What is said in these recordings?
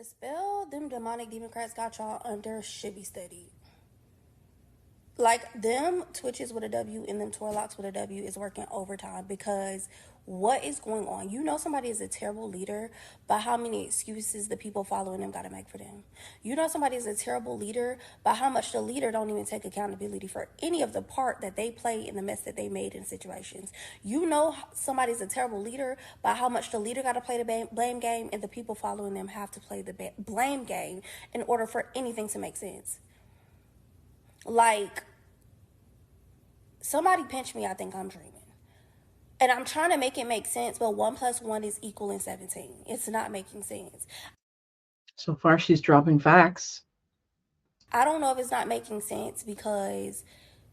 The spell them demonic Democrats got y'all under should be studied. Like them Twitches with a W and them Torlocks with a W is working overtime because what is going on? You know somebody is a terrible leader by how many excuses the people following them gotta make for them. You know somebody is a terrible leader by how much the leader don't even take accountability for any of the part that they play in the mess that they made in situations. You know somebody's a terrible leader by how much the leader gotta play the blame game and the people following them have to play the blame game in order for anything to make sense. Like, somebody pinch me, I think I'm dreaming. And I'm trying to make it make sense, but 1 + 1 is equal in 17. It's not making sense. So far, she's dropping facts. I don't know if it's not making sense because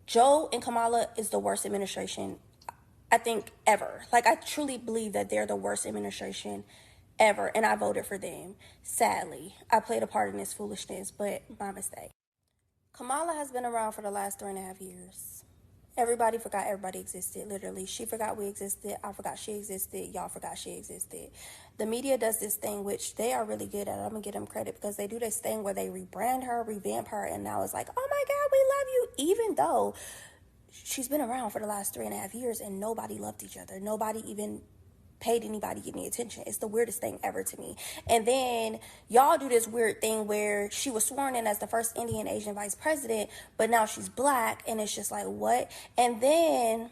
Joe and Kamala is the worst administration, I think, ever. Like, I truly believe that they're the worst administration ever, and I voted for them. Sadly, I played a part in this foolishness, but my mistake. Kamala has been around for the last 3.5 years. Everybody forgot everybody existed, literally. She forgot we existed. I forgot she existed. Y'all forgot she existed. The media does this thing, which they are really good at. I'm going to give them credit because they do this thing where they rebrand her, revamp her, and now it's like, oh my God, we love you. Even though she's been around for the last 3.5 years and nobody loved each other. Nobody even paid anybody any attention. It's the weirdest thing ever to me. And then y'all do this weird thing where she was sworn in as the first Indian Asian vice president, but now she's black, and it's just like, what? And then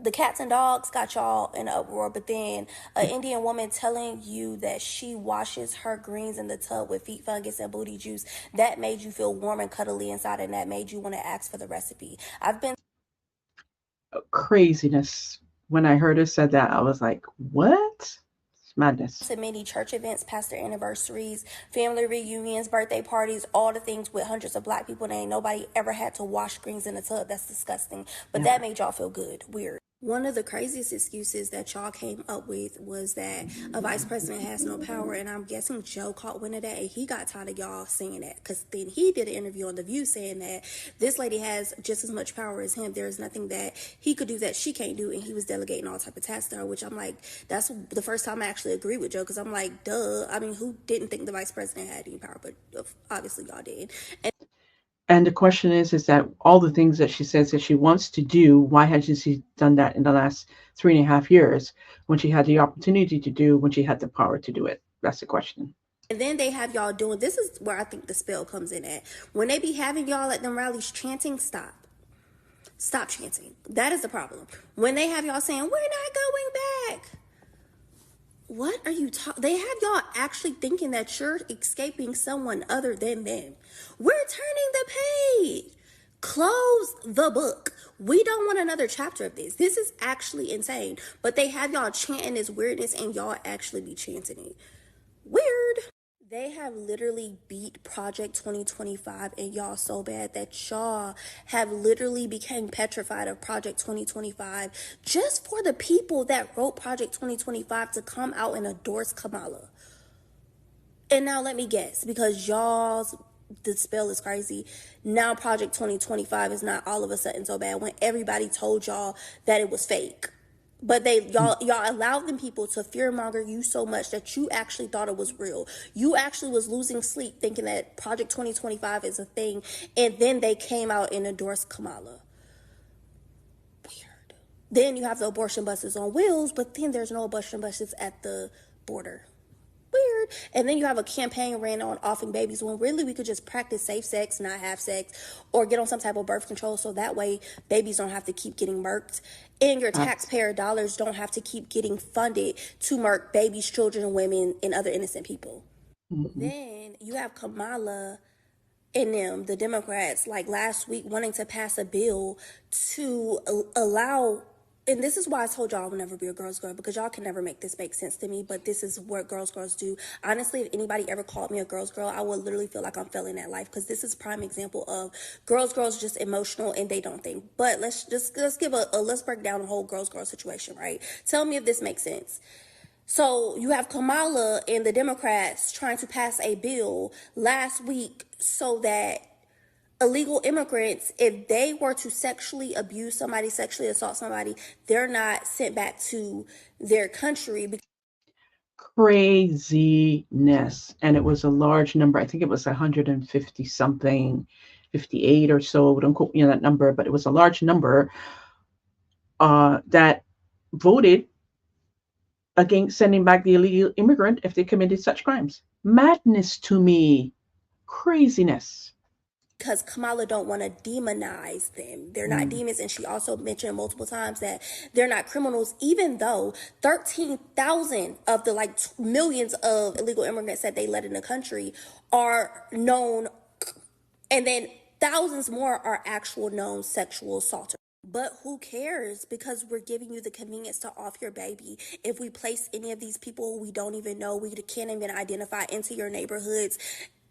the cats and dogs got y'all in an uproar, but then an Indian woman telling you that she washes her greens in the tub with feet fungus and booty juice, that made you feel warm and cuddly inside, and that made you want to ask for the recipe. I've been Craziness. When I heard her said that, I was like, what? It's madness. to many church events, pastor anniversaries, family reunions, birthday parties, all the things with hundreds of black people, and ain't nobody ever had to wash greens in a tub. That's disgusting. But that Never. made y'all feel good. Weird. One of the craziest excuses that y'all came up with was that a vice president has no power, and I'm guessing Joe caught wind of that, and he got tired of y'all saying that, because then he did an interview on The View saying that this lady has just as much power as him. There's nothing that he could do that she can't do, and he was delegating all type of tasks to her, which I'm like, that's the first time I actually agree with Joe, because I'm like, duh. I mean, who didn't think the vice president had any power? But obviously y'all did. And And the question is that all the things that she says that she wants to do, why hasn't she done that in the last 3.5 years when she had the opportunity to do, when she had the power to do it? That's the question. And then they have y'all doing, this is where I think the spell comes in at. When they be having y'all at them rallies chanting, stop. Stop chanting. That is the problem. When they have y'all saying, we're not going back. What are you talking? They have y'all actually thinking that you're escaping someone other than them. We're turning the page. Close the book. We don't want another chapter of this. This is actually insane. But they have y'all chanting this weirdness and y'all actually be chanting it. Weird. They have literally beat Project 2025 and y'all so bad that y'all have literally became petrified of Project 2025 just for the people that wrote Project 2025 to come out and endorse Kamala. And now let me guess, because y'all's the spell is crazy. Now Project 2025 is not all of a sudden so bad when everybody told y'all that it was fake. But y'all allowed them people to fearmonger you so much that you actually thought it was real. You actually was losing sleep thinking that Project 2025 is a thing, and then they came out and endorsed Kamala. Weird. Then you have the abortion buses on wheels, but then there's no abortion buses at the border. Weird. And then you have a campaign ran on offing babies when really we could just practice safe sex, not have sex, or get on some type of birth control so that way babies don't have to keep getting murked. And your taxpayer dollars don't have to keep getting funded to murk babies, children, women, and other innocent people. Mm-hmm. Then you have Kamala and them, the Democrats, like last week wanting to pass a bill to allow, and this is why I told y'all I will never be a girl's girl, because y'all can never make this make sense to me, but this is what girls do. Honestly, if anybody ever called me a girl's girl, I would literally feel like I'm failing at life, because this is prime example of girls just emotional and they don't think. But let's give let's break down the whole girl situation, right? Tell me if this makes sense. So you have Kamala and the Democrats trying to pass a bill last week so that illegal immigrants, if they were to sexually abuse somebody, sexually assault somebody, they're not sent back to their country. Craziness. And it was a large number. I think it was 150 something, 58 or so. Don't quote me on that number, but it was a large number that voted against sending back the illegal immigrant if they committed such crimes. Madness to me. Craziness. Because Kamala don't want to demonize them. They're not demons. And she also mentioned multiple times that they're not criminals, even though 13,000 of the like millions of illegal immigrants that they let in the country are known. And then thousands more are actual known sexual assaulters. But who cares? Because we're giving you the convenience to off your baby. If we place any of these people we don't even know, we can't even identify into your neighborhoods,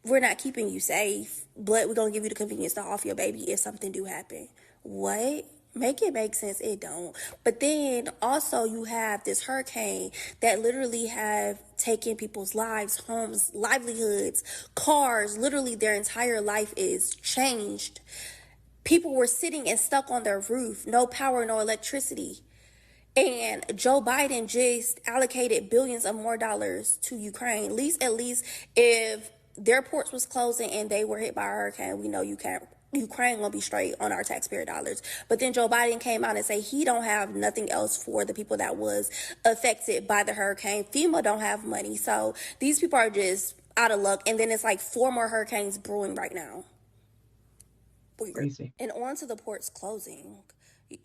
we're not keeping you safe, but we're going to give you the convenience to off your baby if something do happen. What? Make it make sense. It don't. But then also you have this hurricane that literally have taken people's lives, homes, livelihoods, cars. Literally their entire life is changed. People were sitting and stuck on their roof, no power, no electricity. And Joe Biden just allocated billions of more dollars to Ukraine. At least if their ports was closing and they were hit by a hurricane, we know Ukraine gonna be straight on our taxpayer dollars. But then Joe Biden came out and said he don't have nothing else for the people that was affected by the hurricane. FEMA don't have money. So these people are just out of luck. And then it's like 4 more hurricanes brewing right now. Crazy. And on to the ports closing.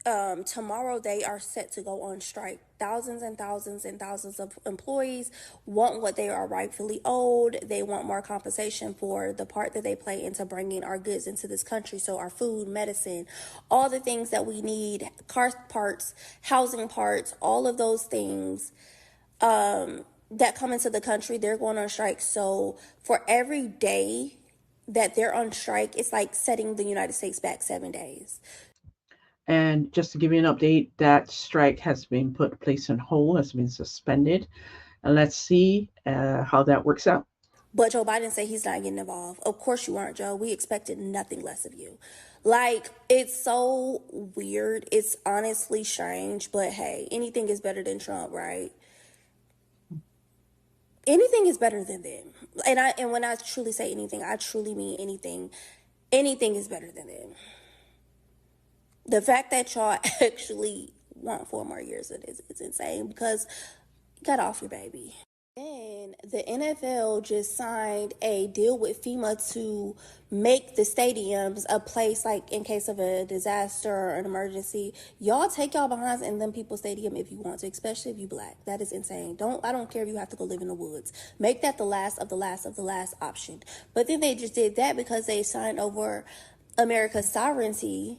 Tomorrow they are set to go on strike. Thousands and thousands and thousands of employees want what they are rightfully owed. They want more compensation for the part that they play into bringing our goods into this country. So our food, medicine, all the things that we need, car parts, housing parts, all of those things that come into the country, they're going on strike. So for every day that they're on strike, it's like setting the United States back 7 days. And just to give you an update, that strike has been put place on hold, has been suspended. And let's see how that works out. But Joe Biden said he's not getting involved. Of course you aren't, Joe. We expected nothing less of you. Like, it's so weird. It's honestly strange. But hey, anything is better than Trump, right? Anything is better than them. And when I truly say anything, I truly mean anything. Anything is better than them. The fact that y'all actually want 4 more years of this is insane because you got off your baby. Then the NFL just signed a deal with FEMA to make the stadiums a place like in case of a disaster or an emergency. Y'all take y'all behinds in them people's stadium if you want to, especially if you black. That is insane. I don't care if you have to go live in the woods. Make that the last of the last of the last option. But then they just did that because they signed over America's sovereignty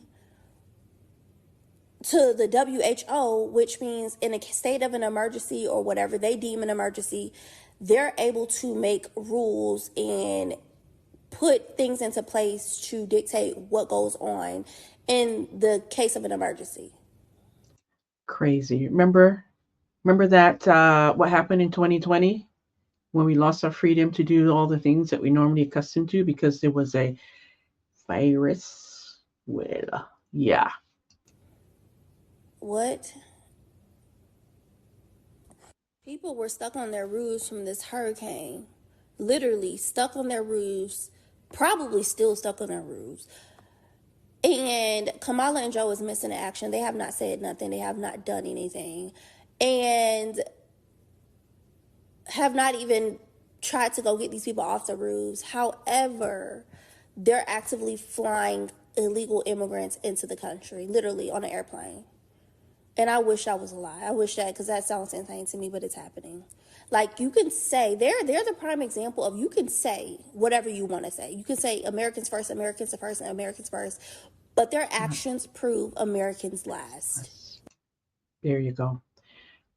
to the WHO, which means in a state of an emergency or whatever they deem an emergency, they're able to make rules and put things into place to dictate what goes on in the case of an emergency. Crazy. Remember that what happened in 2020 when we lost our freedom to do all the things that we normally accustomed to because there was a virus? Well, yeah. What? People were stuck on their roofs from this hurricane. Literally stuck on their roofs. Probably still stuck on their roofs. And Kamala and Joe is missing in action. They have not said nothing. They have not done anything. And have not even tried to go get these people off the roofs. However, they're actively flying illegal immigrants into the country. Literally on an airplane. And I wish that was a lie. I wish that, because that sounds insane to me, but it's happening. Like, you can say, they're the prime example of, you can say whatever you want to say. You can say Americans first, Americans first, and Americans first. But their actions prove Americans last. There you go.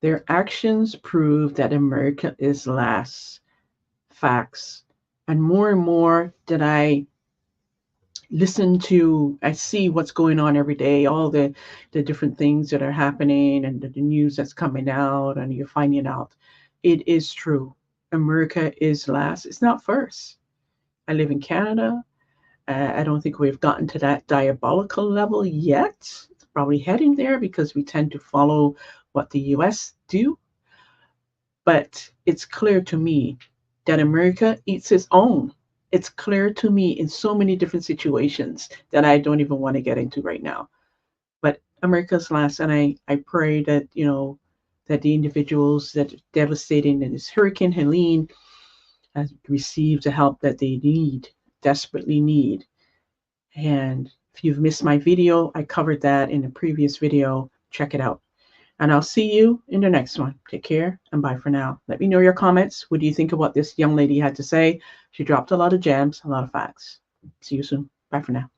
Their actions prove that America is last. Facts. And more that I I see what's going on every day, all the different things that are happening and the news that's coming out, and you're finding out it is true. America is last. It's not first. I live in Canada. I don't think we've gotten to that diabolical level yet. It's probably heading there because we tend to follow what the US do. But it's clear to me that America eats its own. It's clear to me in so many different situations that I don't even want to get into right now. But America's last, and I pray that, that the individuals that are devastating in this Hurricane Helene has received the help that they need, desperately need. And if you've missed my video, I covered that in a previous video. Check it out. And I'll see you in the next one. Take care and bye for now. Let me know your comments. What do you think of what this young lady had to say? She dropped a lot of gems, a lot of facts. See you soon. Bye for now.